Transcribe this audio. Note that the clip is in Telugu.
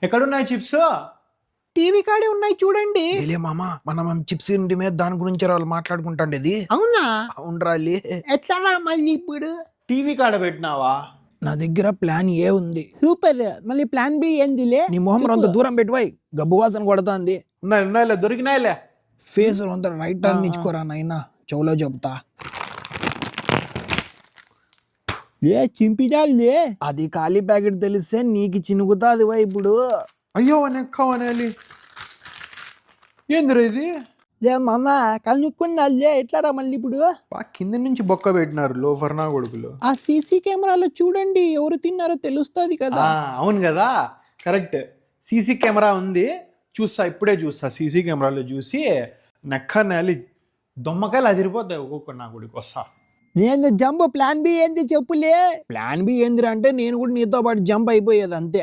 ఎక్కడున్నాయి చిప్స్? టీవీ కాడే ఉన్నాయి చూడండి. లేలే మామ మనం చిప్స్ ఇంటి మీద దాని గురించి వాళ్ళు మాట్లాడుకుంటాండేది. అవునా? అవునరా లే. ఎట్లా మళ్ళీ ఇప్పుడు? టీవీ కాడ పెట్టినావా? నా దగ్గర ప్లాన్ ఏ ఉంది. సూపర్. మళ్ళీ ప్లాన్ బి ఏందిలే? నీ మొహం అంత దూరం పెట్టువై, గబ్బు వాసన కొడతాంది. ఉన్నాయిలే, దొరికినాయిలే. ఫేస్ అంతా రైట్ టర్న్ ఇచ్చుకోరా నాయనా, చెవులో చెప్తా. ఏ చింపిదాలే. అది ఖాళీ ప్యాకెట్ తెలిస్తే నీకు చినుకుతాది వై ఇప్పుడు. అయ్యో నెక్కవనేలి. ఏందిరా ఇది? లే మామ కనుక్కున్నాలే. ఎట్లారా మళ్ళీ ఇప్పుడు? కింద నుంచి బొక్క పెట్టినారు లోఫర్ నా కొడుకులు. ఆ సీసీ కెమెరాలో చూడండి, ఎవరు తిన్నారో తెలుస్తుంది కదా. అవును కదా, కరెక్ట్. సీసీ కెమెరా ఉంది, చూస్తా, ఇప్పుడే చూస్తా. సీసీ కెమెరాలో చూసి నెక్క నేలి దొమ్మకాయలు అదిరిపోతాయి ఒక్కొక్క నా కొడుకు. వస్తా. నేను జంప్. ప్లాన్ బి ఏంది చెప్పులే. ప్లాన్ బి ఏందిరా అంటే నేను కూడా నీతో పాటు జంప్ అయిపోయేది అంతే.